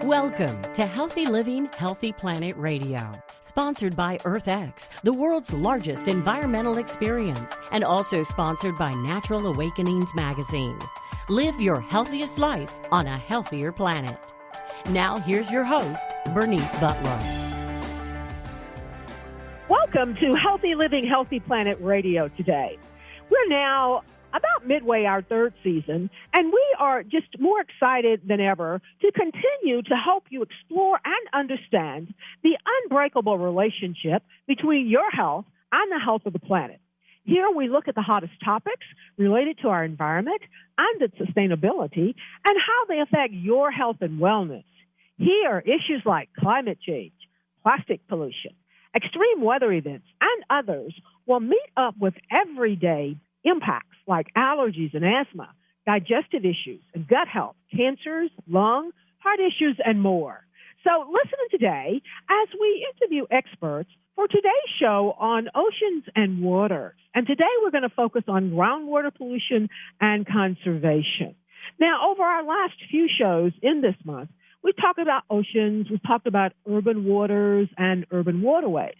Welcome to Healthy Living, Healthy Planet Radio, sponsored by EarthX, the world's largest environmental experience, and also sponsored by Natural Awakenings magazine. Live your healthiest life on a healthier planet. Now, here's your host, Bernice Butler. Welcome to Healthy Living, Healthy Planet Radio today. We're now about midway our third season, and we are just more excited than ever to continue to help you explore and understand the unbreakable relationship between your health and the health of the planet. Here we look at the hottest topics related to our environment and its sustainability and how they affect your health and wellness. Here, issues like climate change, plastic pollution, extreme weather events, and others will meet up with everyday impacts like allergies and asthma, digestive issues and gut health, cancers, lung, heart issues, and more. So listen today as we interview experts for today's show on oceans and waters. And today we're going to focus on groundwater pollution and conservation. Now, over our last few shows in this month, we've talked about oceans, we've talked about urban waters and urban waterways.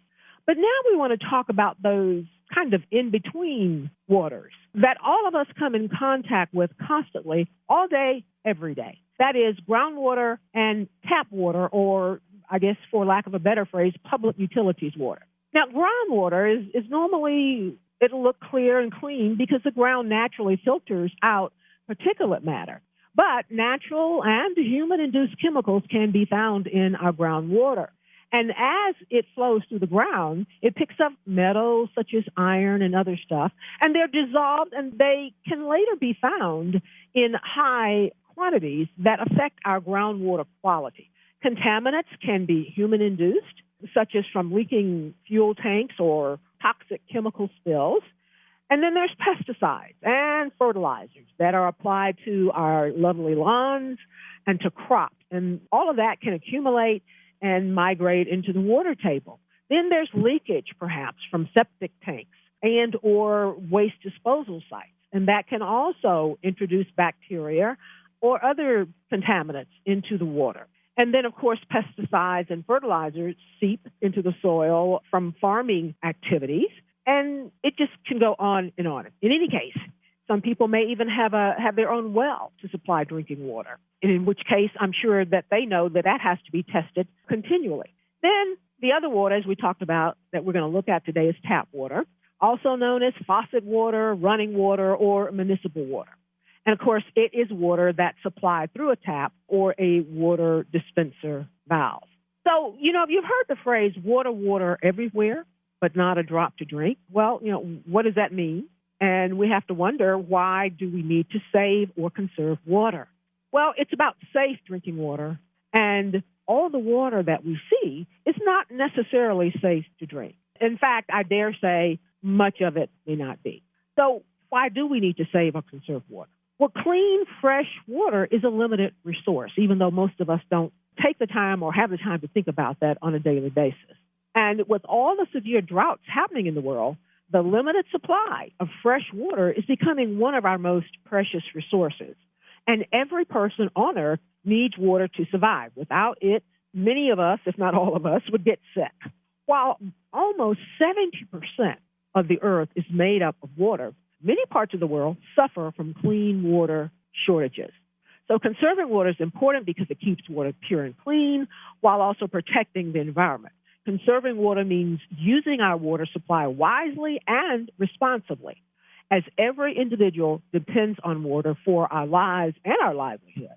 But now we want to talk about those kind of in-between waters that all of us come in contact with constantly, all day, every day. That is groundwater and tap water, or I guess for lack of a better phrase, public utilities water. Now, groundwater is normally, it'll look clear and clean because the ground naturally filters out particulate matter. But natural and human-induced chemicals can be found in our groundwater. And as it flows through the ground, it picks up metals such as iron and other stuff, and they're dissolved and they can later be found in high quantities that affect our groundwater quality. Contaminants can be human-induced, such as from leaking fuel tanks or toxic chemical spills. And then there's pesticides and fertilizers that are applied to our lovely lawns and to crops. And all of that can accumulate and migrate into the water table. Then there's leakage, perhaps, from septic tanks and or waste disposal sites. And that can also introduce bacteria or other contaminants into the water. And then, of course, pesticides and fertilizers seep into the soil from farming activities. And it just can go on and on. In any case, some people may even have their own well to supply drinking water, in which case I'm sure that they know that has to be tested continually. Then the other water, as we talked about, that we're going to look at today is tap water, also known as faucet water, running water, or municipal water. And, of course, it is water that's supplied through a tap or a water dispenser valve. So, you've heard the phrase water everywhere, but not a drop to drink. Well, what does that mean? And we have to wonder, why do we need to save or conserve water? Well, it's about safe drinking water, and all the water that we see is not necessarily safe to drink. In fact, I dare say much of it may not be. So why do we need to save or conserve water? Well, clean, fresh water is a limited resource, even though most of us don't take the time or have the time to think about that on a daily basis. And with all the severe droughts happening in the world, the limited supply of fresh water is becoming one of our most precious resources. And every person on Earth needs water to survive. Without it, many of us, if not all of us, would get sick. While almost 70% of the Earth is made up of water, many parts of the world suffer from clean water shortages. So conserving water is important because it keeps water pure and clean while also protecting the environment. Conserving water means using our water supply wisely and responsibly, as every individual depends on water for our lives and our livelihood.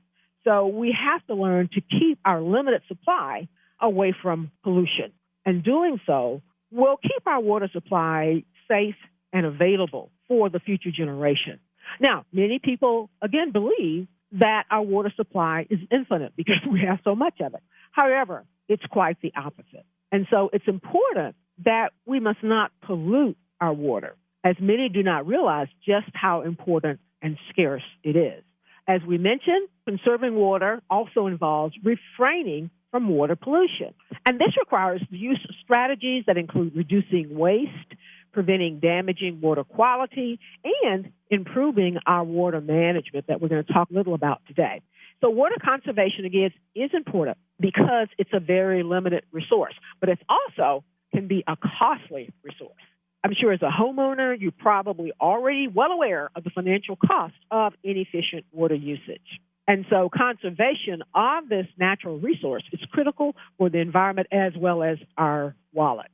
So we have to learn to keep our limited supply away from pollution. And doing so will keep our water supply safe and available for the future generation. Now, many people, again, believe that our water supply is infinite because we have so much of it. However, it's quite the opposite. And so it's important that we must not pollute our water, as many do not realize just how important and scarce it is. As we mentioned, conserving water also involves refraining from water pollution. And this requires the use of strategies that include reducing waste, preventing damaging water quality, and improving our water management that we're going to talk a little about today. So water conservation, again, is important because it's a very limited resource, but it also can be a costly resource. I'm sure as a homeowner, you're probably already well aware of the financial cost of inefficient water usage. And so conservation of this natural resource is critical for the environment as well as our wallets.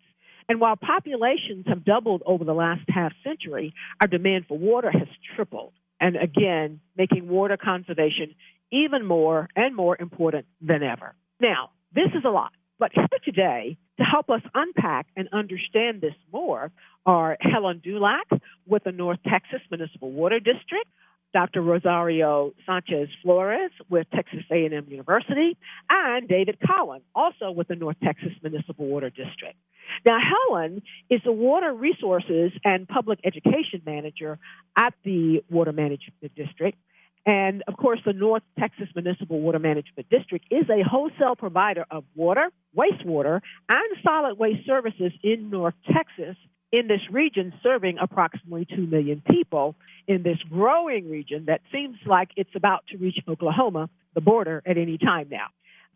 And while populations have doubled over the last half century, our demand for water has tripled. And again, making water conservation even more and more important than ever. Now, this is a lot, but here today to help us unpack and understand this more are Helen Dulac with the North Texas Municipal Water District, Dr. Rosario Sanchez Flores with Texas A&M University, and David Cowan, also with the North Texas Municipal Water District. Now, Helen is the Water Resources and Public Education Manager at the Water Management District. And, of course, the North Texas Municipal Water Management District is a wholesale provider of water, wastewater, and solid waste services in North Texas, in this region serving approximately 2 million people in this growing region that seems like it's about to reach Oklahoma, the border, at any time now.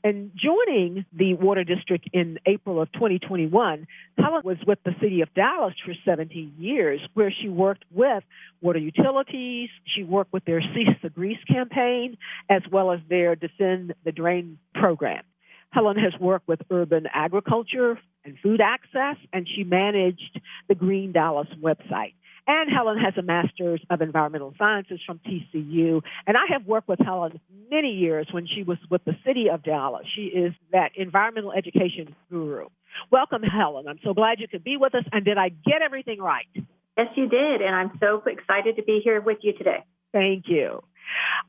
And joining the Water District in April of 2021, Helen was with the city of Dallas for 17 years, where she worked with water utilities. She worked with their Cease the Grease campaign, as well as their Defend the Drain program. Helen has worked with urban agriculture and food access, and she managed the Green Dallas website. And Helen has a Master's of Environmental Sciences from TCU. And I have worked with Helen many years when she was with the city of Dallas. She is that environmental education guru. Welcome, Helen. I'm so glad you could be with us. And did I get everything right? Yes, you did. And I'm so excited to be here with you today. Thank you.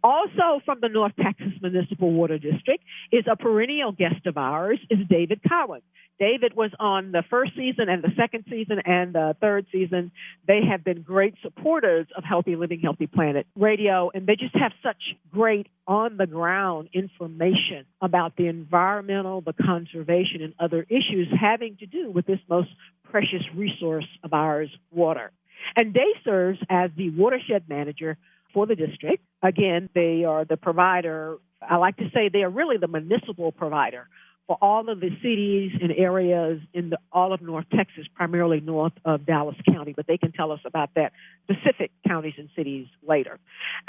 Also from the North Texas Municipal Water District is a perennial guest of ours, is David Cowan. David was on the first season and the second season and the third season. They have been great supporters of Healthy Living, Healthy Planet Radio, and they just have such great on-the-ground information about the environmental, the conservation, and other issues having to do with this most precious resource of ours, water. And Dave serves as the watershed manager for the district. Again, they are the provider. I like to say they are really the municipal provider for all of the cities and areas in all of North Texas, primarily north of Dallas County, but they can tell us about that specific counties and cities later.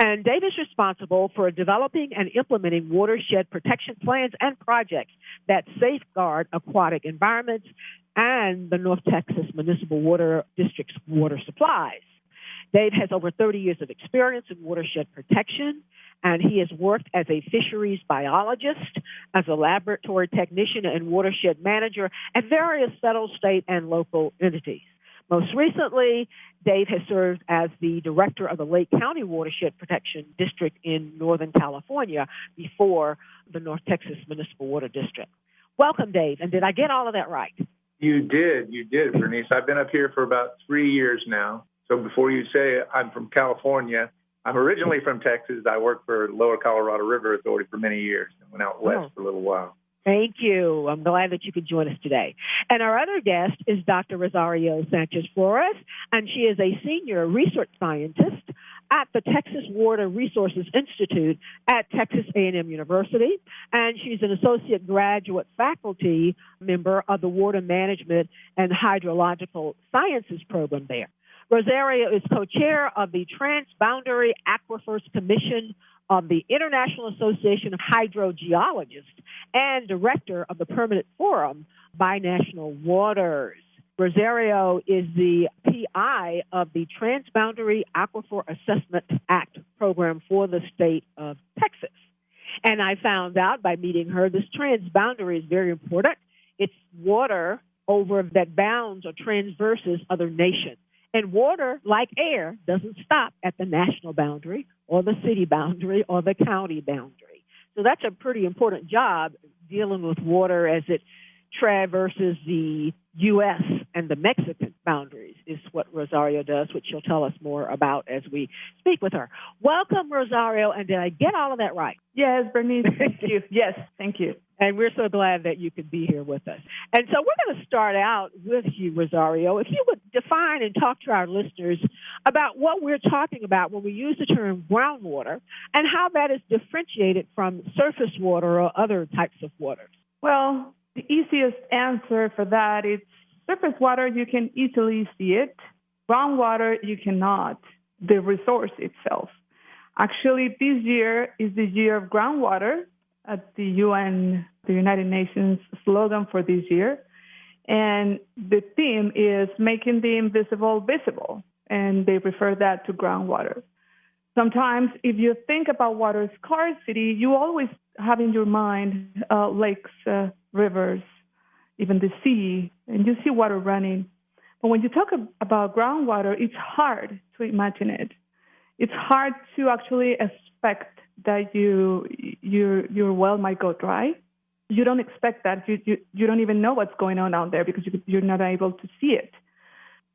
And Dave is responsible for developing and implementing watershed protection plans and projects that safeguard aquatic environments and the North Texas Municipal Water District's water supplies. Dave has over 30 years of experience in watershed protection, and he has worked as a fisheries biologist, as a laboratory technician, and watershed manager at various federal, state, and local entities. Most recently, Dave has served as the director of the Lake County Watershed Protection District in Northern California before the North Texas Municipal Water District. Welcome, Dave, and did I get all of that right? You did, Bernice. I've been up here for about 3 years now. So before you say I'm from California, I'm originally from Texas. I worked for Lower Colorado River Authority for many years and went out west for a little while. Thank you. I'm glad that you could join us today. And our other guest is Dr. Rosario Sanchez Flores, and she is a senior research scientist at the Texas Water Resources Institute at Texas A&M University, and she's an associate graduate faculty member of the Water Management and Hydrological Sciences program there. Rosario is co-chair of the Transboundary Aquifers Commission of the International Association of Hydrogeologists and director of the Permanent Forum Binational Waters. Rosario is the PI of the Transboundary Aquifer Assessment Act program for the state of Texas. And I found out by meeting her, this transboundary is very important. It's water over that bounds or transverses other nations. And water, like air, doesn't stop at the national boundary or the city boundary or the county boundary. So that's a pretty important job, dealing with water as it traverses the U.S. and the Mexican boundaries is what Rosario does, which she'll tell us more about as we speak with her. Welcome, Rosario, and did I get all of that right? Yes, Bernice, thank you. Yes, thank you. And we're so glad that you could be here with us. And so we're going to start out with you, Rosario. If you would define and talk to our listeners about what we're talking about when we use the term groundwater and how that is differentiated from surface water or other types of waters. Well, the easiest answer for that is surface water, you can easily see it. Groundwater, you cannot, the resource itself. Actually, this year is the year of groundwater at the UN, the United Nations slogan for this year. And the theme is making the invisible visible, and they refer that to groundwater. Sometimes if you think about water scarcity, you always have in your mind lakes, rivers, even the sea, and you see water running. But when you talk about groundwater, it's hard to imagine it. It's hard to actually expect that your well might go dry. You don't expect that. You don't even know what's going on out there because you're not able to see it.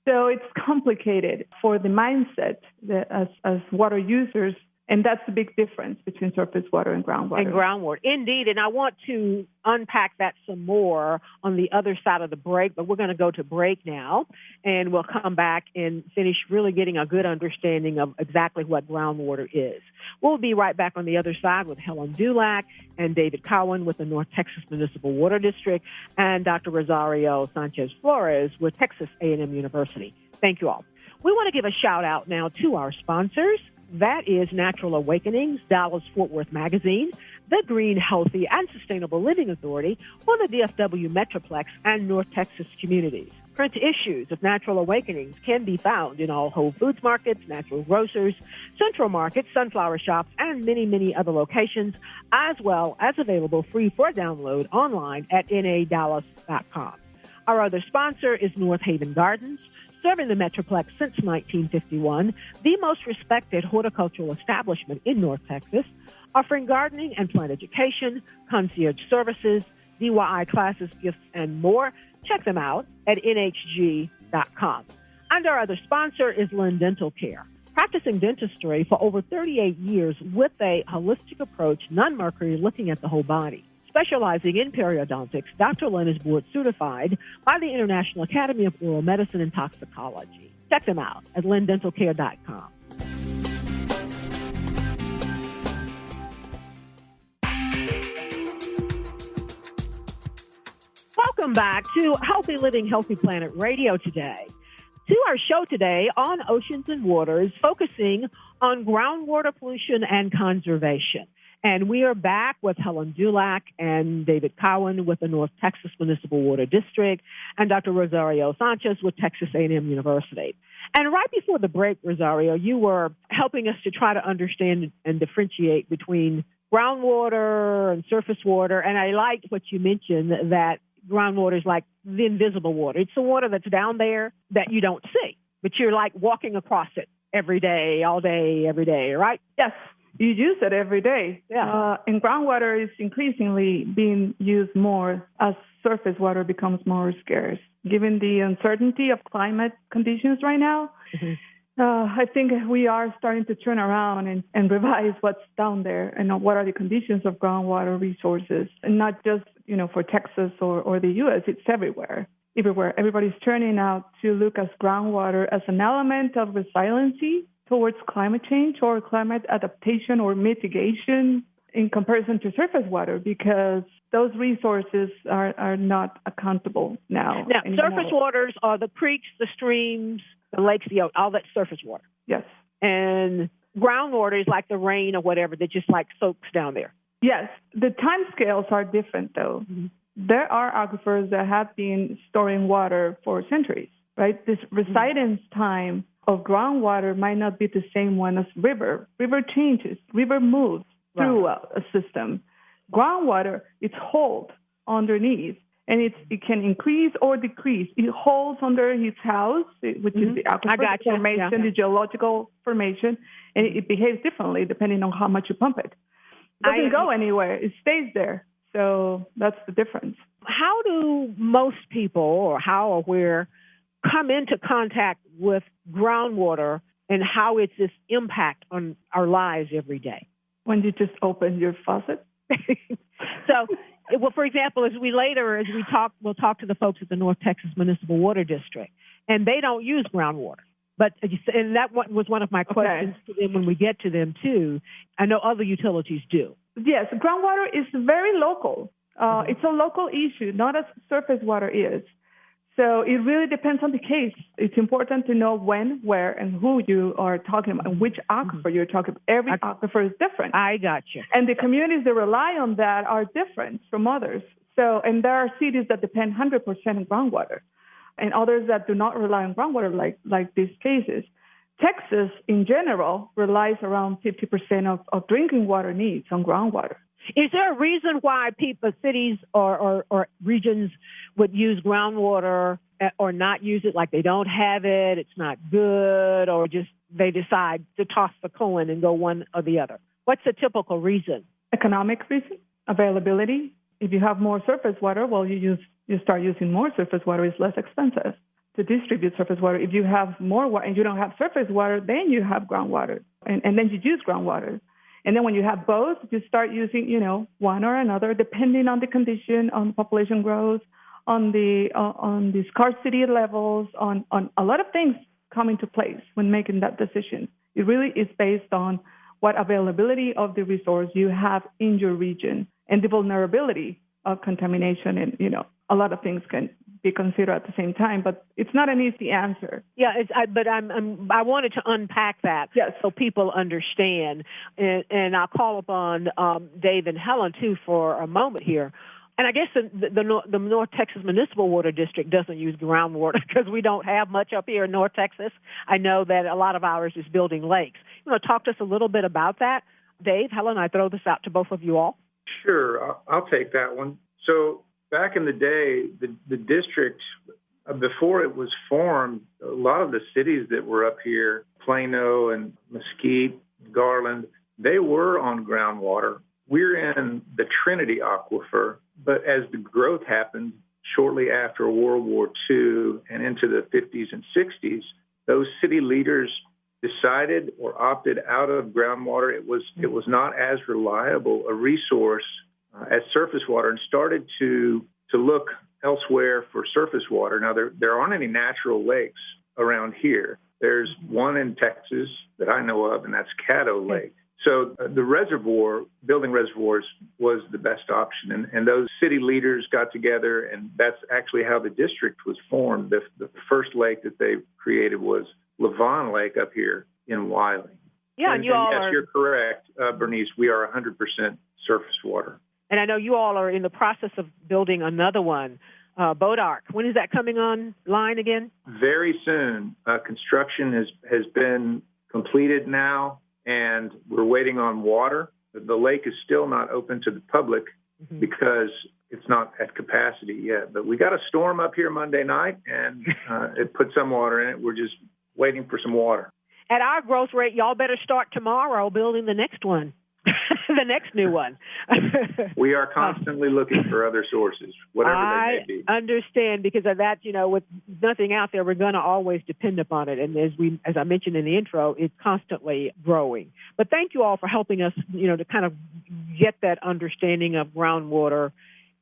So it's complicated for the mindset as water users, and that's the big difference between surface water and groundwater. And groundwater, indeed. And I want to unpack that some more on the other side of the break, but we're going to go to break now, and we'll come back and finish really getting a good understanding of exactly what groundwater is. We'll be right back on the other side with Helen Dulac and David Cowan with the North Texas Municipal Water District and Dr. Rosario Sanchez Flores with Texas A&M University. Thank you all. We want to give a shout out now to our sponsors. That is Natural Awakenings, Dallas-Fort Worth Magazine, the Green, Healthy, and Sustainable Living Authority, or the DFW Metroplex and North Texas communities. Print issues of Natural Awakenings can be found in all Whole Foods markets, natural grocers, Central Markets, sunflower shops, and many, many other locations, as well as available free for download online at nadallas.com. Our other sponsor is North Haven Gardens, serving the Metroplex since 1951, the most respected horticultural establishment in North Texas, offering gardening and plant education, concierge services, DIY classes, gifts, and more. Check them out at nhg.com. And our other sponsor is Lynn Dental Care, practicing dentistry for over 38 years with a holistic approach, non-mercury, looking at the whole body. Specializing in periodontics, Dr. Lynn is board certified by the International Academy of Oral Medicine and Toxicology. Check them out at lindentalcare.com. Welcome back to Healthy Living, Healthy Planet Radio today. To our show today on Oceans and Waters, focusing on groundwater pollution and conservation. And we are back with Helen Dulac and David Cowan with the North Texas Municipal Water District and Dr. Rosario Sanchez with Texas A&M University. And right before the break, Rosario, you were helping us to try to understand and differentiate between groundwater and surface water. And I liked what you mentioned, that groundwater is like the invisible water. It's the water that's down there that you don't see, but you're like walking across it every day, all day, every day, right? Yes. You use it every day. Yeah. And groundwater is increasingly being used more as surface water becomes more scarce. Given the uncertainty of climate conditions right now, I think we are starting to turn around and revise what's down there and what are the conditions of groundwater resources. And not just, for Texas or the U.S., it's everywhere. Everybody's turning out to look at groundwater as an element of resiliency towards climate change or climate adaptation or mitigation in comparison to surface water, because those resources are not accountable now. Now, anymore. Surface waters are the creeks, the streams, the lakes, all that surface water. Yes. And groundwater is like the rain or whatever that just like soaks down there. Yes. The time scales are different, though. Mm-hmm. There are aquifers that have been storing water for centuries, right? This residence time of groundwater might not be the same one as river. River changes. River moves through a system. Groundwater, it's hold underneath, and it can increase or decrease. It holds under its house, which is the aquifer formation, the geological formation, and it behaves differently depending on how much you pump it. It doesn't go anywhere. It stays there. So that's the difference. How do most people, or how or where, come into contact with groundwater and how it's this impact on our lives every day? When you just open your faucet. So, well, for example, as we talk, we'll talk to the folks at the North Texas Municipal Water District, and they don't use groundwater. But and that was one of my questions to them when we get to them too. I know other utilities do. Yes, groundwater is very local. It's a local issue, not as surface water is. So it really depends on the case. It's important to know when, where, and who you are talking about, and which aquifer you're talking about. Every aquifer is different. I got you. And the communities that rely on that are different from others. So, and there are cities that depend 100% on groundwater, and others that do not rely on groundwater, like these cases. Texas, in general, relies around 50% of drinking water needs on groundwater. Is there a reason why cities or regions would use groundwater or not use it, like they don't have it, it's not good, or just they decide to toss the coin and go one or the other? What's the typical reason? Economic reason, availability. If you have more surface water, well, you start using more surface water. It's less expensive to distribute surface water. If you have more water and you don't have surface water, then you have groundwater, and then you use groundwater. And then when you have both, you start using, one or another, depending on the condition, on the population growth, on the scarcity levels, on a lot of things come into place when making that decision. It really is based on what availability of the resource you have in your region and the vulnerability of contamination. And, a lot of things can be considered at the same time, but it's not an easy answer. Yeah, I wanted to unpack that so people understand, and I'll call upon Dave and Helen too for a moment here. And I guess the North Texas Municipal Water District doesn't use groundwater because we don't have much up here in North Texas. I know that a lot of ours is building lakes. You want to talk to us a little bit about that, Dave, Helen? I throw this out to both of you all. Sure, I'll take that one. So back in the day, the district, before it was formed, a lot of the cities that were up here, Plano and Mesquite, Garland, they were on groundwater. We're in the Trinity Aquifer, but as the growth happened shortly after World War II and into the 50s and 60s, those city leaders decided or opted out of groundwater. It was not as reliable a resource as surface water, and started to look elsewhere for surface water. Now, there aren't any natural lakes around here. There's one in Texas that I know of, and that's Caddo Lake. So the reservoir, building reservoirs, was the best option. And those city leaders got together, and that's actually how the district was formed. The first lake that they created was Levon Lake up here in Wiley. Yeah, and you all yes, you're correct, Bernice. We are 100% surface water. And I know you all are in the process of building another one, Boat Ark. When is that coming online again? Very soon. Construction has been completed now, and we're waiting on water. The lake is still not open to the public because it's not at capacity yet. But we got a storm up here Monday night, and it put some water in it. We're just waiting for some water. At our growth rate, y'all better start tomorrow building the next one. The next new one. We are constantly looking for other sources, whatever they may be. I understand, because of that, with nothing out there, we're going to always depend upon it. And as I mentioned in the intro, it's constantly growing. But thank you all for helping us, to kind of get that understanding of groundwater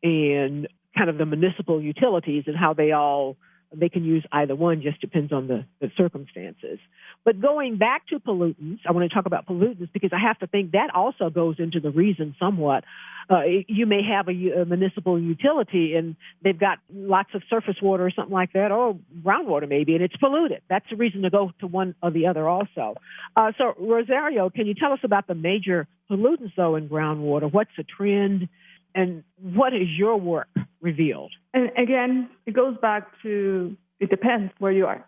and kind of the municipal utilities and how they can use either one, just depends on the circumstances. But going back to pollutants, I want to talk about pollutants because I have to think that also goes into the reason somewhat. You may have a municipal utility and they've got lots of surface water or something like that, or groundwater maybe, and it's polluted. That's the reason to go to one or the other also. So, Rosario, can you tell us about the major pollutants, though, in groundwater? What's the trend, and what has your work revealed? And again, it goes back to, it depends where you are.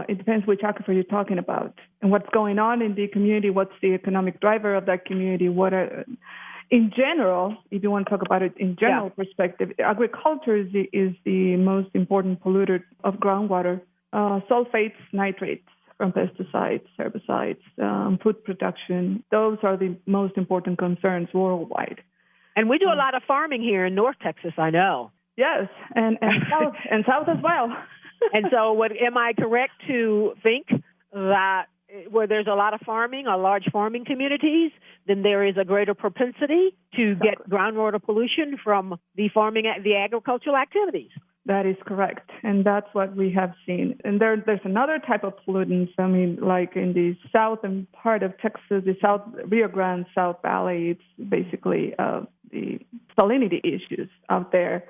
It depends which aquifer you're talking about and what's going on in the community, what's the economic driver of that community, in general, if you want to talk about it in general perspective, agriculture is the most important polluter of groundwater. Sulfates, nitrates from pesticides, herbicides, food production, those are the most important concerns worldwide. And we do a lot of farming here in North Texas, I know. Yes, and south as well. And so am I correct to think that where there's a lot of farming or large farming communities, then there is a greater propensity to get groundwater pollution from the agricultural activities. That is correct, and that's what we have seen. And there's another type of pollutants. I mean, like in the southern part of Texas, the South Rio Grande South Valley, it's basically the salinity issues out there,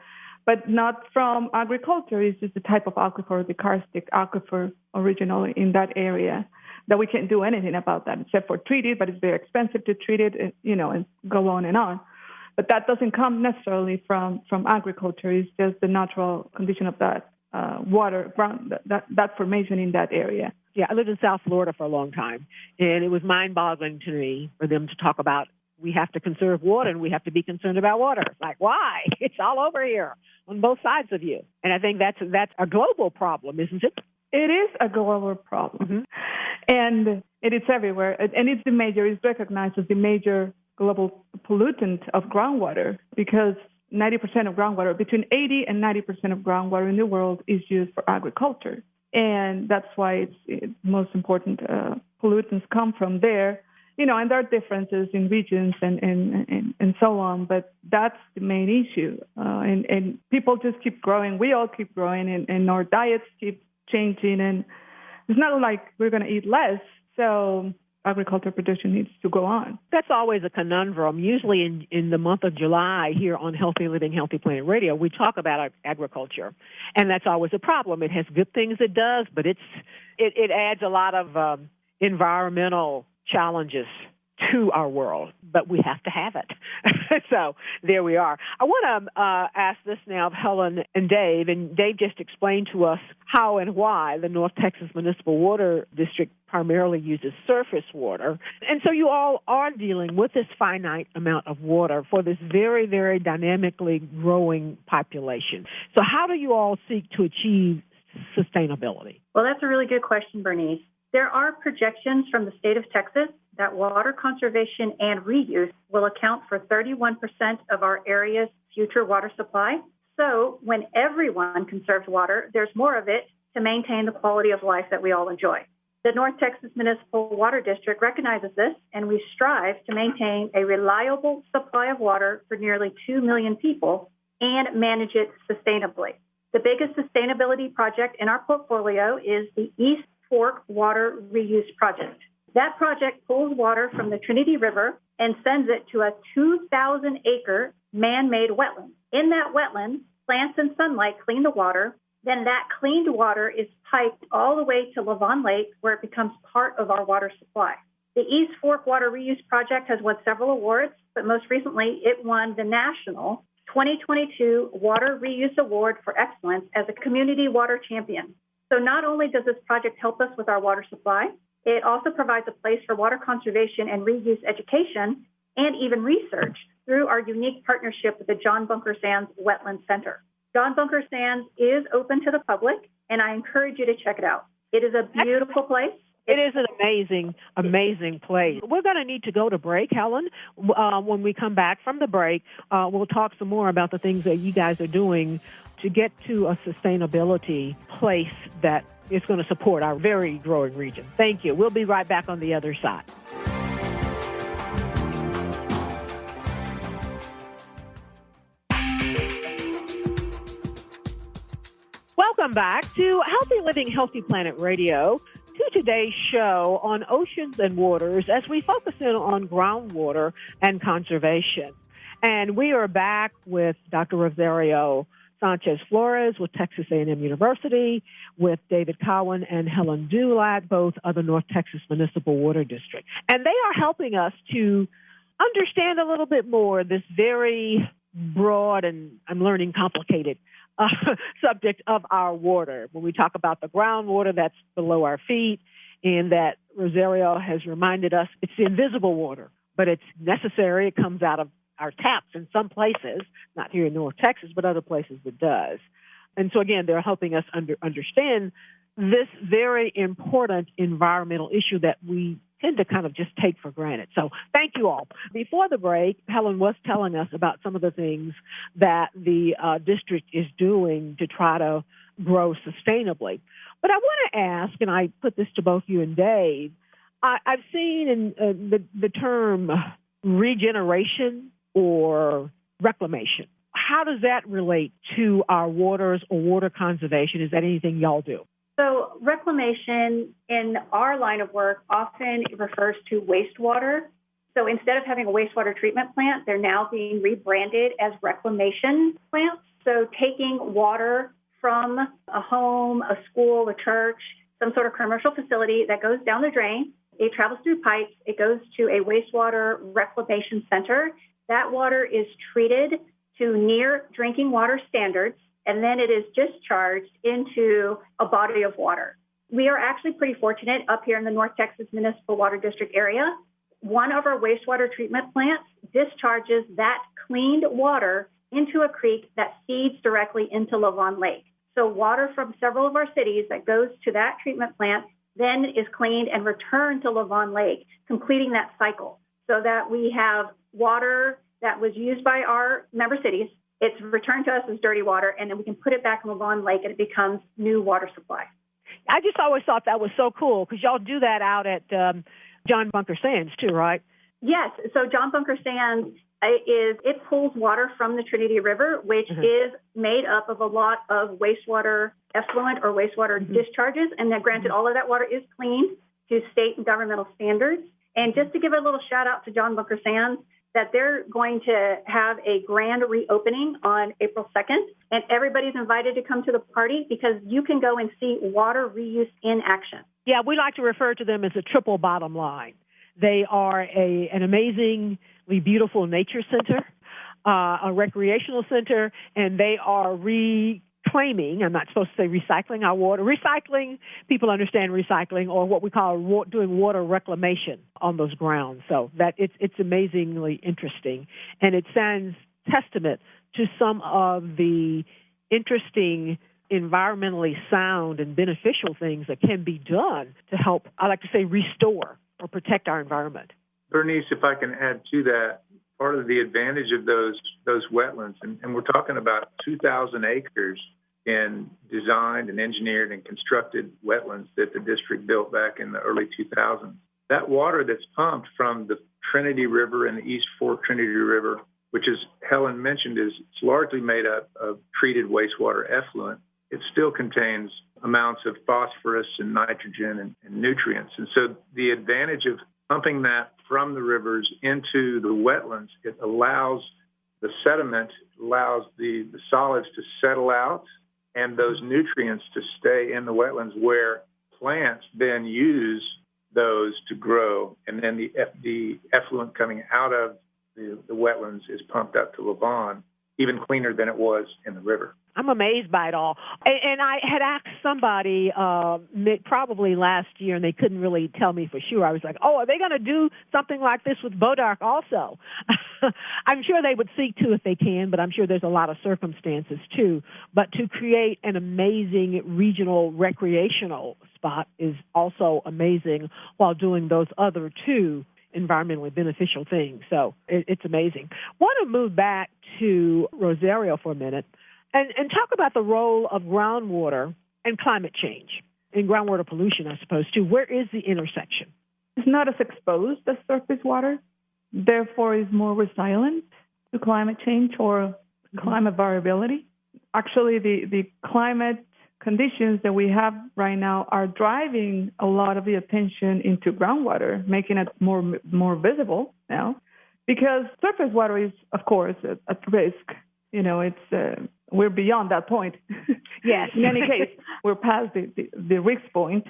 but not from agriculture. It's just the type of aquifer, the karstic aquifer originally in that area, that we can't do anything about that except for treat it, but it's very expensive to treat it, and go on and on. But that doesn't come necessarily from agriculture. It's just the natural condition of that water, that formation in that area. Yeah, I lived in South Florida for a long time, and it was mind-boggling to me for them to talk about we have to conserve water and we have to be concerned about water. Like, why? It's all over here on both sides of you. And I think that's a global problem, isn't it? It is a global problem, and it is everywhere. And it's recognized as the major global pollutant of groundwater, because 90% of groundwater, between 80 and 90% of groundwater in the world is used for agriculture. And that's why it's most important pollutants come from there. And there are differences in regions and so on, but that's the main issue. And people just keep growing. We all keep growing, and our diets keep changing. And it's not like we're going to eat less. So agriculture production needs to go on. That's always a conundrum. Usually in the month of July here on Healthy Living, Healthy Planet Radio, we talk about agriculture, and that's always a problem. It has good things it does, but it adds a lot of environmental challenges to our world, but we have to have it. So there we are. I want to ask this now of Helen and Dave just explained to us how and why the North Texas Municipal Water District primarily uses surface water. And so you all are dealing with this finite amount of water for this very, very dynamically growing population. So how do you all seek to achieve sustainability? Well, that's a really good question, Bernice. There are projections from the state of Texas that water conservation and reuse will account for 31% of our area's future water supply. So when everyone conserves water, there's more of it to maintain the quality of life that we all enjoy. The North Texas Municipal Water District recognizes this, and we strive to maintain a reliable supply of water for nearly 2 million people and manage it sustainably. The biggest sustainability project in our portfolio is the East Fork Water Reuse Project. That project pulls water from the Trinity River and sends it to a 2,000-acre man-made wetland. In that wetland, plants and sunlight clean the water. Then that cleaned water is piped all the way to Lavon Lake, where it becomes part of our water supply. The East Fork Water Reuse Project has won several awards, but most recently it won the National 2022 Water Reuse Award for Excellence as a Community Water Champion. So not only does this project help us with our water supply, it also provides a place for water conservation and reuse education and even research through our unique partnership with the John Bunker Sands Wetland Center. John Bunker Sands is open to the public, and I encourage you to check it out. It is a beautiful place. It is an amazing, amazing place. We're going to need to go to break, Helen. When we come back from the break, we'll talk some more about the things that you guys are doing to get to a sustainability place that is going to support our very growing region. Thank you. We'll be right back on the other side. Welcome back to Healthy Living, Healthy Planet Radio, to today's show on oceans and waters as we focus in on groundwater and conservation. And we are back with Dr. Rosario Sanchez Flores with Texas A&M University, with David Cowan and Helen Dulac, both of the North Texas Municipal Water District. And they are helping us to understand a little bit more this very broad and, I'm learning, complicated subject of our water. When we talk about the groundwater that's below our feet, and that Rosario has reminded us it's the invisible water, but it's necessary. It comes out of our taps in some places, not here in North Texas, but other places it does. And so, again, they're helping us understand this very important environmental issue that we tend to kind of just take for granted. So thank you all. Before the break, Helen was telling us about some of the things that the district is doing to try to grow sustainably. But I want to ask, and I put this to both you and Dave, I've seen in the term regeneration or reclamation. How does that relate to our waters or water conservation? Is that anything y'all do? So reclamation in our line of work often refers to wastewater. So instead of having a wastewater treatment plant, they're now being rebranded as reclamation plants. So taking water from a home, a school, a church, some sort of commercial facility that goes down the drain, it travels through pipes, it goes to a wastewater reclamation center. That water is treated to near drinking water standards, and then it is discharged into a body of water. We are actually pretty fortunate up here in the North Texas Municipal Water District area. One of our wastewater treatment plants discharges that cleaned water into a creek that feeds directly into Lavon Lake. So water from several of our cities that goes to that treatment plant then is cleaned and returned to Lavon Lake, completing that cycle so that we have water that was used by our member cities. It's returned to us as dirty water, and then we can put it back in Lavon Lake, and it becomes new water supply. I just always thought that was so cool because y'all do that out at John Bunker Sands too, right? Yes. So John Bunker Sands it pulls water from the Trinity River, which is made up of a lot of wastewater effluent or wastewater discharges. And then granted, all of that water is cleaned to state and governmental standards. And just to give a little shout out to John Bunker Sands, that they're going to have a grand reopening on April 2nd. And everybody's invited to come to the party because you can go and see water reuse in action. Yeah, we like to refer to them as a triple bottom line. They are an amazingly beautiful nature center, a recreational center, and they are reclaiming, I'm not supposed to say recycling our water, recycling, people understand recycling, or what we call doing water reclamation on those grounds. So that it's amazingly interesting, and it stands testament to some of the interesting environmentally sound and beneficial things that can be done to help, I like to say, restore or protect our environment. Bernice, if I can add to that, part of the advantage of those wetlands, and we're talking about 2,000 acres in designed and engineered and constructed wetlands that the district built back in the early 2000s. That water that's pumped from the Trinity River and the East Fork Trinity River, which, as Helen mentioned, it's largely made up of treated wastewater effluent. It still contains amounts of phosphorus and nitrogen and nutrients. And so the advantage of pumping that from the rivers into the wetlands, it allows the sediment, allows the solids to settle out and those nutrients to stay in the wetlands where plants then use those to grow. And then the effluent coming out of the wetlands is pumped up to Lavon, even cleaner than it was in the river. I'm amazed by it all. And I had asked somebody probably last year, and they couldn't really tell me for sure. I was like, oh, are they going to do something like this with Bodark also? I'm sure they would seek to if they can, but I'm sure there's a lot of circumstances too. But to create an amazing regional recreational spot is also amazing while doing those other two environmentally beneficial things. So it's amazing. I want to move back to Rosario for a minute and talk about the role of groundwater and climate change and groundwater pollution, I suppose, too. Where is the intersection? It's not as exposed as surface water, therefore is more resilient to climate change or climate variability. Actually, the climate conditions that we have right now are driving a lot of the attention into groundwater, making it more visible now, because surface water is, of course, at risk. You know, it's we're beyond that point. Yes. In any case, we're past the risk point.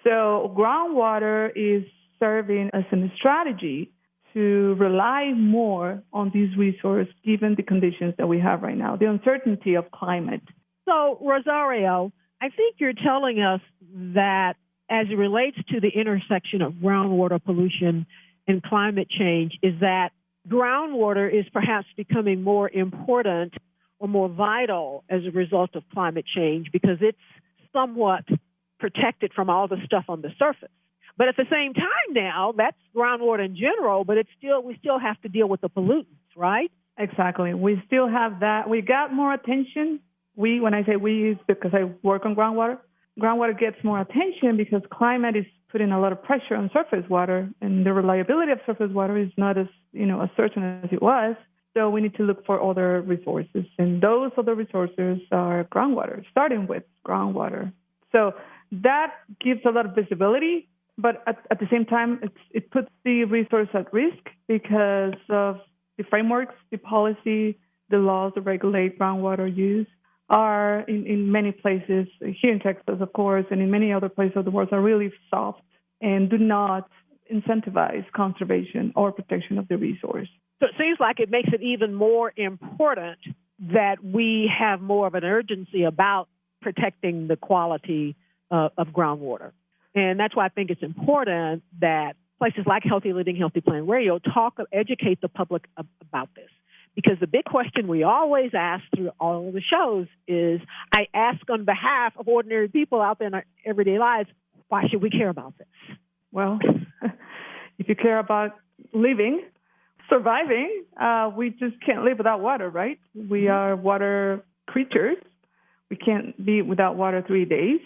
So groundwater is serving as a strategy to rely more on these resources given the conditions that we have right now, the uncertainty of climate. So, Rosario, I think you're telling us that as it relates to the intersection of groundwater pollution and climate change, is that groundwater is perhaps becoming more important or more vital as a result of climate change because it's somewhat protected from all the stuff on the surface. But at the same time now, that's groundwater in general, but we still have to deal with the pollutants, right? Exactly. We still have that. We got more attention. When I say we, is because I work on groundwater. Groundwater gets more attention because climate is putting a lot of pressure on surface water, and the reliability of surface water is not as as certain as it was. So we need to look for other resources, and those other resources are groundwater, starting with groundwater. So that gives a lot of visibility, but at the same time, it puts the resource at risk because of the frameworks, the policy, the laws that regulate groundwater use are in many places, here in Texas, of course, and in many other places of the world, are really soft and do not incentivize conservation or protection of the resource. So it seems like it makes it even more important that we have more of an urgency about protecting the quality of groundwater. And that's why I think it's important that places like Healthy Living, Healthy Planet Radio educate the public about this. Because the big question we always ask through all of the shows is, I ask on behalf of ordinary people out there in our everyday lives, why should we care about this? Well, if you care about living, surviving, we just can't live without water, right? We are water creatures. We can't be without water 3 days.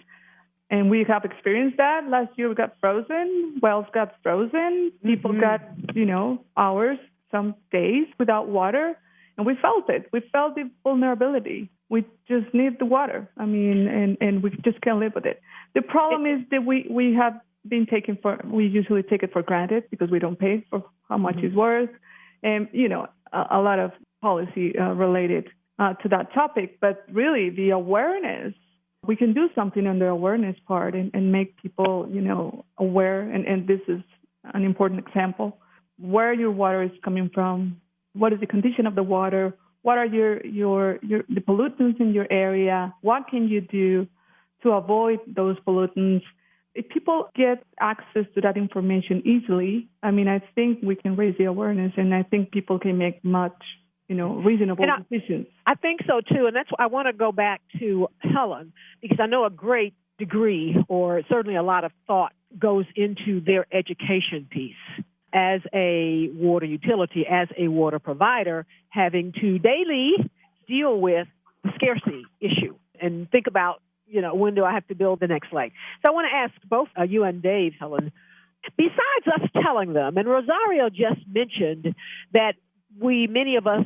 And we have experienced that. Last year we got frozen. Wells got frozen. People got, hours, some days without water. And we felt it. We felt the vulnerability. We just need the water. I mean, and we just can't live with it. The problem is that we have been we usually take it for granted because we don't pay for how much it's worth. And, a lot of policy related to that topic. But really, the awareness, we can do something on the awareness part and make people, aware. And this is an important example. Where your water is coming from, what is the condition of the water, what are the pollutants in your area, what can you do to avoid those pollutants. If people get access to that information easily, I mean, I think we can raise the awareness, and I think people can make much, reasonable decisions. I think so, too, and that's why I want to go back to Helen, because I know a great degree, or certainly a lot of thought, goes into their education piece. As a water utility, as a water provider, having to daily deal with the scarcity issue and think about, when do I have to build the next leg? So I want to ask both you and Dave, Helen, besides us telling them, and Rosario just mentioned that many of us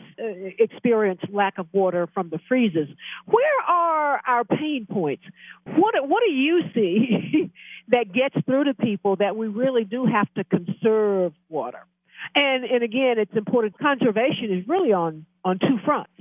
experience lack of water from the freezes. Where are our pain points? What do you see that gets through to people that we really do have to conserve water? And again, it's important. Conservation is really on two fronts.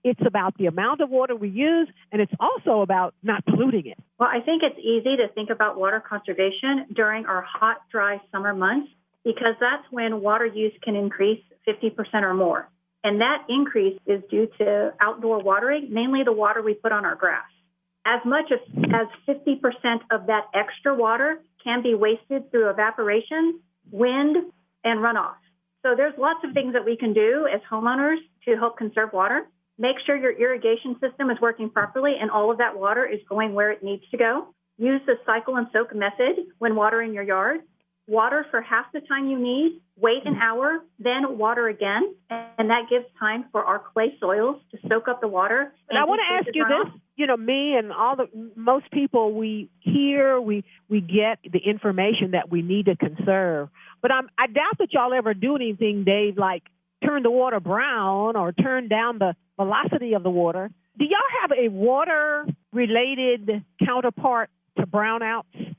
It's about the amount of water we use, and it's also about not polluting it. Well, I think it's easy to think about water conservation during our hot, dry summer months, because that's when water use can increase 50% or more. And that increase is due to outdoor watering, mainly the water we put on our grass. As much as 50% of that extra water can be wasted through evaporation, wind, and runoff. So there's lots of things that we can do as homeowners to help conserve water. Make sure your irrigation system is working properly and all of that water is going where it needs to go. Use the cycle and soak method when watering your yard. Water for half the time you need, wait an hour, then water again, and that gives time for our clay soils to soak up the water. And I want to ask you this, me and most people, we hear, we get the information that we need to conserve, but I doubt that y'all ever do anything, Dave, like turn the water brown or turn down the velocity of the water. Do y'all have a water-related counterpart to brownouts?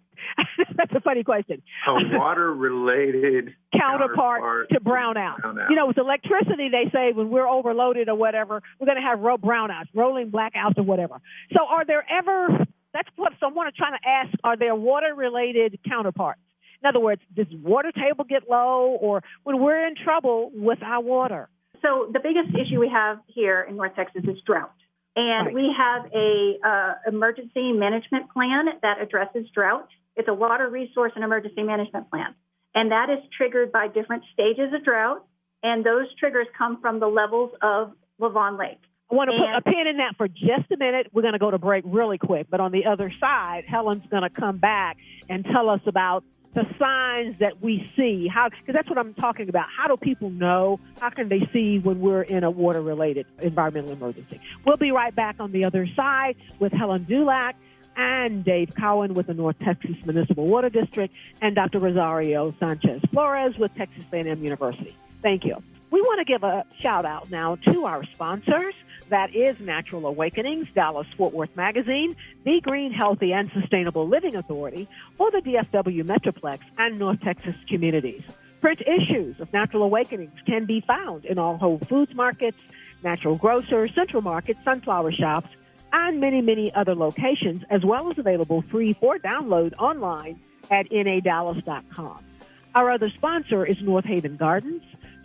That's a funny question. A water-related counterpart to brownout. With electricity, they say when we're overloaded or whatever, we're going to have brownouts, rolling blackouts or whatever. So are there ever, so I want to try to ask, are there water-related counterparts? In other words, does water table get low, or when we're in trouble with our water? So the biggest issue we have here in North Texas is drought. And we have a emergency management plan that addresses drought. It's a water resource and emergency management plan. And that is triggered by different stages of drought. And those triggers come from the levels of Lavon Lake. I want to put a pin in that for just a minute. We're going to go to break really quick. But on the other side, Helen's going to come back and tell us about the signs that we see, because that's what I'm talking about. How do people know? How can they see when we're in a water-related environmental emergency? We'll be right back on the other side with Helen Dulac, and Dave Cowan with the North Texas Municipal Water District, and Dr. Rosario Sanchez Flores with Texas A&M University. Thank you. We want to give a shout-out now to our sponsors. That is Natural Awakenings, Dallas-Fort Worth Magazine, the Green, Healthy, and Sustainable Living Authority for the DFW Metroplex and North Texas communities. Print issues of Natural Awakenings can be found in all Whole Foods markets, natural grocers, Central Market, sunflower shops, and many, many other locations, as well as available free for download online at nadallas.com. Our other sponsor is North Haven Gardens,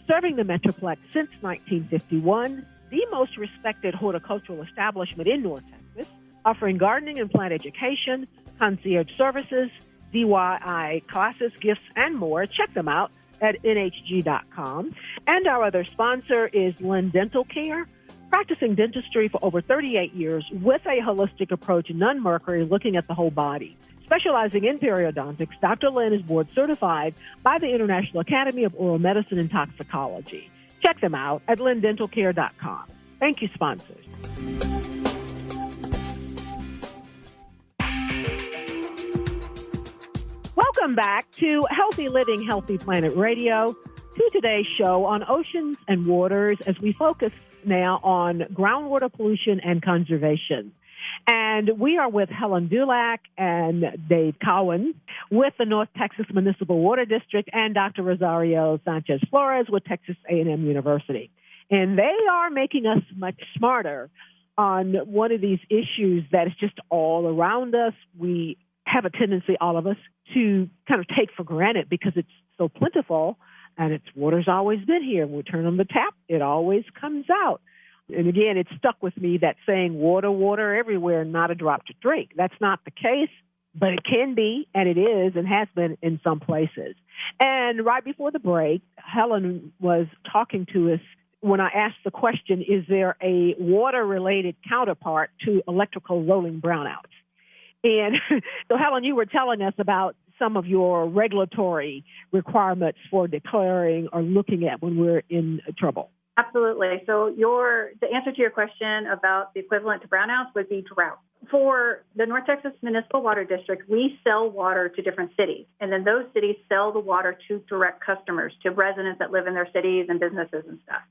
serving the Metroplex since 1951, the most respected horticultural establishment in North Texas, offering gardening and plant education, concierge services, DIY classes, gifts, and more. Check them out at nhg.com. And our other sponsor is Lynn Dental Care, practicing dentistry for over 38 years with a holistic approach, none mercury, looking at the whole body. Specializing in periodontics, Dr. Lynn is board certified by the International Academy of Oral Medicine and Toxicology. Check them out at lindentalcare.com. Thank you, sponsors. Welcome back to Healthy Living, Healthy Planet Radio, to today's show on oceans and waters as we focus now on groundwater pollution and conservation. And we are with Helen Dulac and Dave Cowan with the North Texas Municipal Water District and Dr. Rosario Sanchez Flores with Texas A&M University. And they are making us much smarter on one of these issues that is just all around us. We have a tendency, all of us, to kind of take for granted because it's so plentiful and its water's always been here. When we turn on the tap, it always comes out. And again, it stuck with me, that saying, water, water everywhere, not a drop to drink. That's not the case, but it can be, and it is, and has been in some places. And right before the break, Helen was talking to us when I asked the question, is there a water-related counterpart to electrical rolling brownouts? And so, Helen, you were telling us about some of your regulatory requirements for declaring or looking at when we're in trouble. Absolutely. So the answer to your question about the equivalent to brownouts would be drought. For the North Texas Municipal Water District, we sell water to different cities, and then those cities sell the water to direct customers, to residents that live in their cities and businesses and stuff.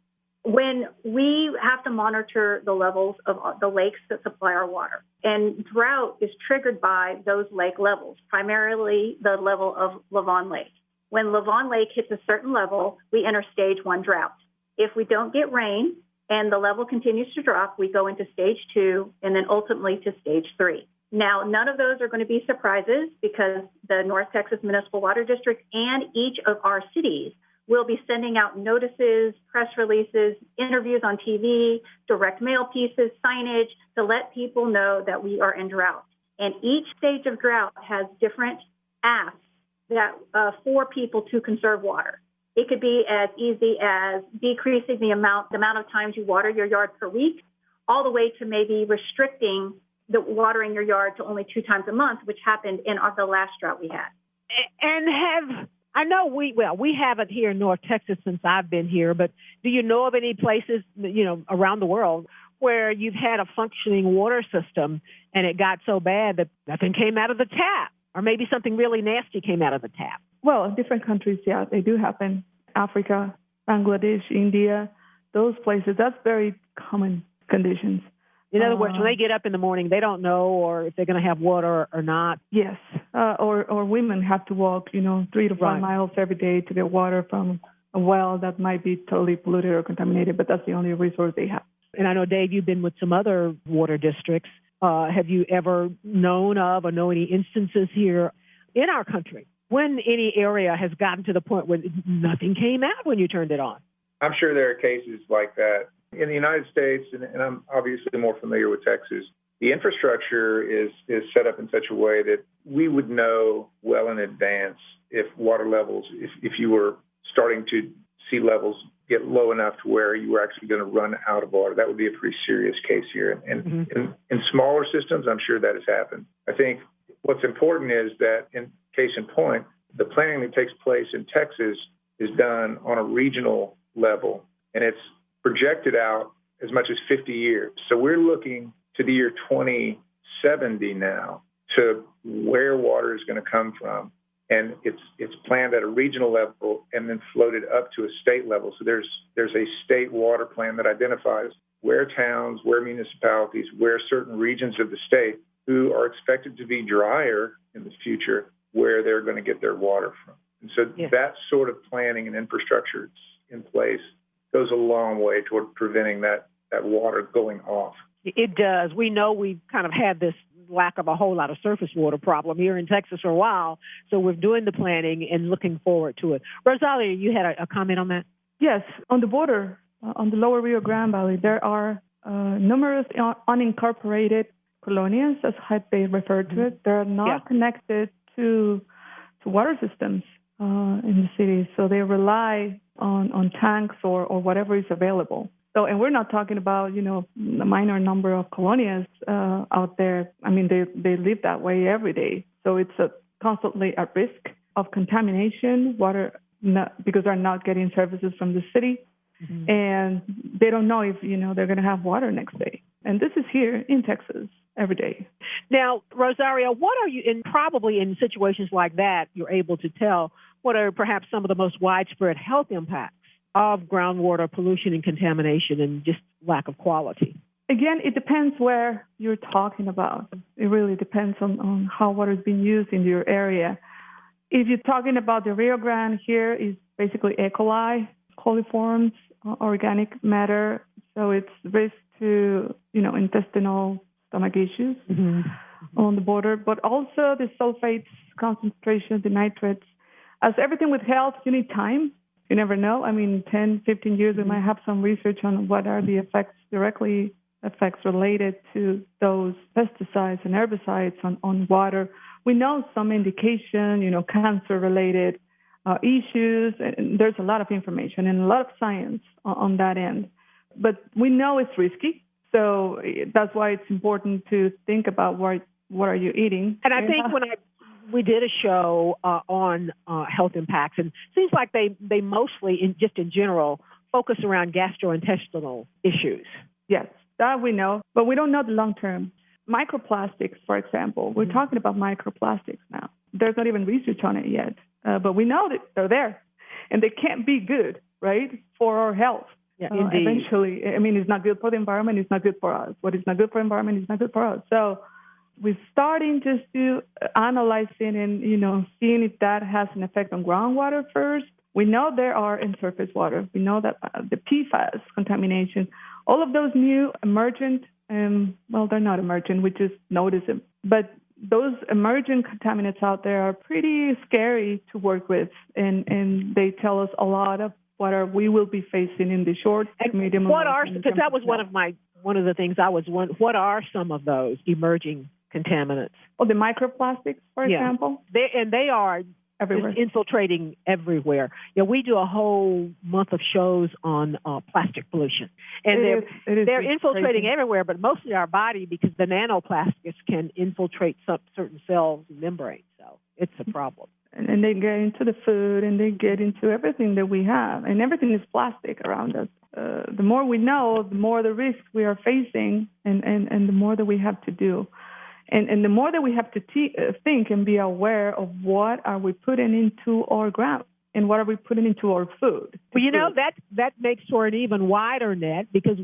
When we have to monitor the levels of the lakes that supply our water, and drought is triggered by those lake levels, primarily the level of Lavon Lake. When Lavon Lake hits a certain level, we enter stage 1 drought. If we don't get rain and the level continues to drop, we go into stage 2 and then ultimately to stage 3. Now, none of those are going to be surprises because the North Texas Municipal Water District and each of our cities will be sending out notices, press releases, interviews on TV, direct mail pieces, signage to let people know that we are in drought. And each stage of drought has different asks that for people to conserve water. It could be as easy as decreasing the amount of times you water your yard per week, all the way to maybe restricting the watering your yard to only 2 times a month, which happened in the last drought we had. And we haven't here in North Texas since I've been here, but do you know of any places, around the world where you've had a functioning water system and it got so bad that nothing came out of the tap, or maybe something really nasty came out of the tap? Well, in different countries, yeah, they do happen. Africa, Bangladesh, India, those places, that's very common conditions. In other words, when they get up in the morning, they don't know or if they're going to have water or not. Yes, or women have to walk, 3 to 5 miles every day to get water from a well that might be totally polluted or contaminated, but that's the only resource they have. And I know, Dave, you've been with some other water districts. Have you ever known of or know any instances here in our country when any area has gotten to the point where nothing came out when you turned it on? I'm sure there are cases like that. In the United States, and I'm obviously more familiar with Texas, the infrastructure is set up in such a way that we would know well in advance if water levels, if you were starting to see levels get low enough to where you were actually going to run out of water. That would be a pretty serious case here. And in smaller systems, I'm sure that has happened. I think what's important is that, in case in point, the planning that takes place in Texas is done on a regional level, and it's projected out as much as 50 years. So we're looking to the year 2070 now to where water is going to come from. And it's planned at a regional level and then floated up to a state level. So there's a state water plan that identifies where towns, where municipalities, where certain regions of the state who are expected to be drier in the future, where they're going to get their water from. And so that sort of planning and infrastructure in place goes a long way toward preventing that water going off. It does. We know we've kind of had this lack of a whole lot of surface water problem here in Texas for a while, so we're doing the planning and looking forward to it. Rosario, you had a comment on that? Yes, on the border, on the lower Rio Grande Valley, there are numerous unincorporated colonias, as they refer to it. They're not connected to water systems in the city, so they rely on tanks or whatever is available. So, and we're not talking about, a minor number of colonias out there. I mean, they live that way every day. So it's constantly at risk of contamination, because they're not getting services from the city. Mm-hmm. And they don't know if, they're going to have water next day. And this is here in Texas every day. Now, Rosario, what are you probably in situations like that, you're able to tell what are perhaps some of the most widespread health impacts of groundwater pollution and contamination and just lack of quality? Again, it depends where you're talking about. It really depends on how water is being used in your area. If you're talking about the Rio Grande, here is basically E. coli, coliforms, organic matter. So it's risk to, intestinal stomach issues on the border, but also the sulfates concentration, the nitrates. As everything with health, you need time. You never know. I mean, 10, 15 years, we might have some research on what are the effects related to those pesticides and herbicides on water. We know some indication, cancer-related issues. And there's a lot of information and a lot of science on that end. But we know it's risky. So that's why it's important to think about what are you eating. And I think we did a show on health impacts, and it seems like they mostly, in general, focus around gastrointestinal issues. Yes, that we know, but we don't know the long term. Microplastics, for example, we're talking about microplastics now. There's not even research on it yet, but we know that they're there, and they can't be good, right, for our health. Yeah, indeed. Eventually, I mean, it's not good for the environment, it's not good for us. What is not good for the environment is not good for us. So we're starting just to analyze it and, seeing if that has an effect on groundwater first. We know there are in surface water. We know that the PFAS contamination, all of those new emergent, they're not emergent, we just notice them. But those emergent contaminants out there are pretty scary to work with, and they tell us a lot of we will be facing in the short and medium term. Because that was one of the things I was wondering, what are some of those emerging contaminants? Oh, the microplastics, for example? They are everywhere. Infiltrating everywhere. We do a whole month of shows on plastic pollution. And they're infiltrating everywhere, but mostly our body, because the nanoplastics can infiltrate certain cells and membranes. So it's a problem. And they get into the food, and they get into everything that we have. And everything is plastic around us. The more we know, the more the risks we are facing, and the more that we have to do. And the more that we have to think and be aware of what are we putting into our ground and what are we putting into our food. Well, that makes for an even wider net, because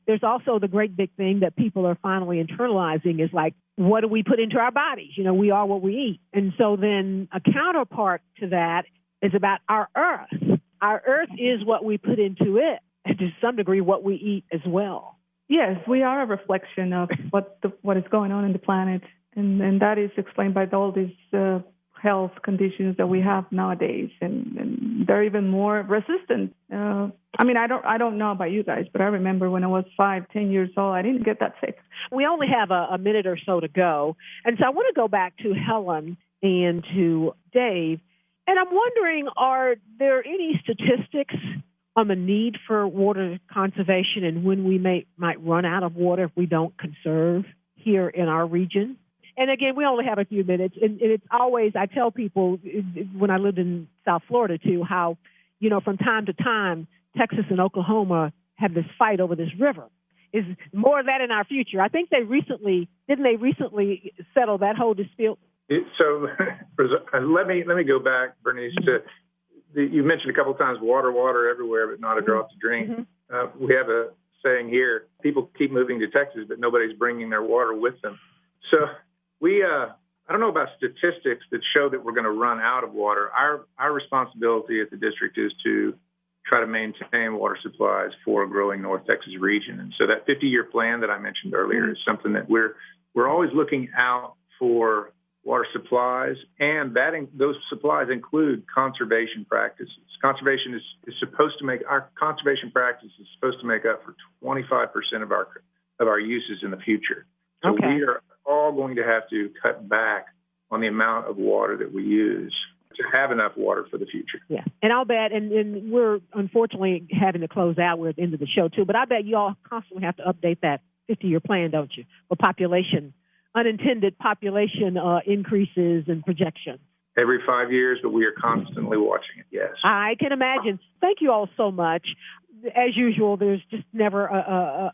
there's also the great big thing that people are finally internalizing is like, what do we put into our bodies? We are what we eat. And so then a counterpart to that is about our earth. Our earth is what we put into it, and to some degree what we eat as well. Yes, we are a reflection of what is going on in the planet, and that is explained by all these health conditions that we have nowadays, and they're even more resistant. I don't know about you guys, but I remember when I was 5-10 years old, I didn't get that sick. We only have a minute or so to go, and so I want to go back to Helen and to Dave, and I'm wondering, are there any statistics on the need for water conservation and when we might run out of water if we don't conserve here in our region? And again, we only have a few minutes, and it's always, I tell people when I lived in South Florida too, how, from time to time, Texas and Oklahoma have this fight over this river. is more of that in our future. I think didn't they recently settle that whole dispute? So let me go back, Bernice, to you mentioned a couple of times water everywhere, but not a drop to drink. Mm-hmm. We have a saying here: people keep moving to Texas, but nobody's bringing their water with them. So I don't know about statistics that show that we're going to run out of water. Our responsibility at the district is to try to maintain water supplies for a growing North Texas region. And so that 50-year plan that I mentioned earlier is something that we're always looking out for water supplies, and those supplies include conservation practices. Our conservation practice is supposed to make up for 25% of our uses in the future. So we are all going to have to cut back on the amount of water that we use to have enough water for the future. Yeah, and I'll bet, and we're unfortunately having to close out. We're at the end of the show, too, but I bet you all constantly have to update that 50-year plan, don't you, for unintended population increases and projections. Every 5 years, but we are constantly watching it, yes. I can imagine. Thank you all so much. As usual, there's just never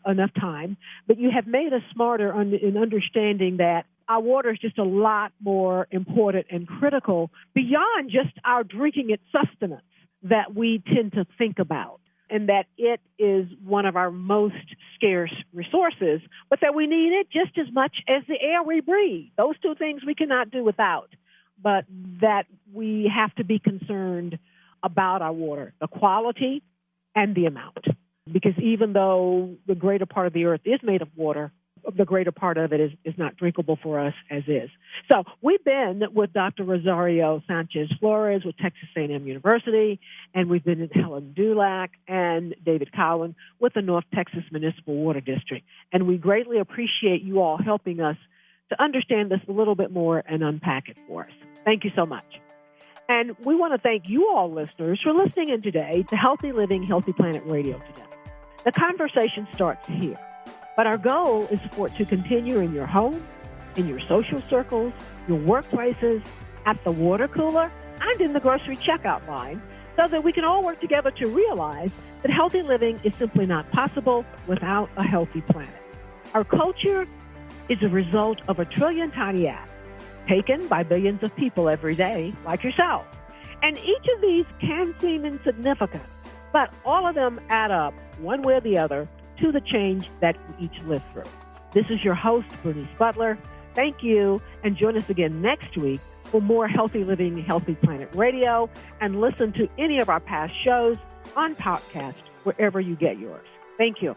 enough time, but you have made us smarter in understanding that our water is just a lot more important and critical beyond just our drinking it sustenance that we tend to think about, and that it is one of our most scarce resources, but that we need it just as much as the air we breathe. Those two things we cannot do without, but that we have to be concerned about our water, the quality and the amount. Because even though the greater part of the earth is made of water, the greater part of it is not drinkable for us as is. So we've been with Dr. Rosario Sanchez Flores with Texas A&M University, and we've been with Helen Dulac and David Cowan with the North Texas Municipal Water District. And we greatly appreciate you all helping us to understand this a little bit more and unpack it for us. Thank you so much. And we want to thank you all listeners for listening in today to Healthy Living, Healthy Planet Radio today. The conversation starts here. But our goal is for it to continue in your home, in your social circles, your workplaces, at the water cooler, and in the grocery checkout line, so that we can all work together to realize that healthy living is simply not possible without a healthy planet. Our culture is a result of 1 trillion tiny acts taken by billions of people every day, like yourself. And each of these can seem insignificant, but all of them add up, one way or the other, to the change that we each live through. This is your host, Bernice Butler. Thank you, and join us again next week for more Healthy Living, Healthy Planet Radio, and listen to any of our past shows on podcast, wherever you get yours. Thank you.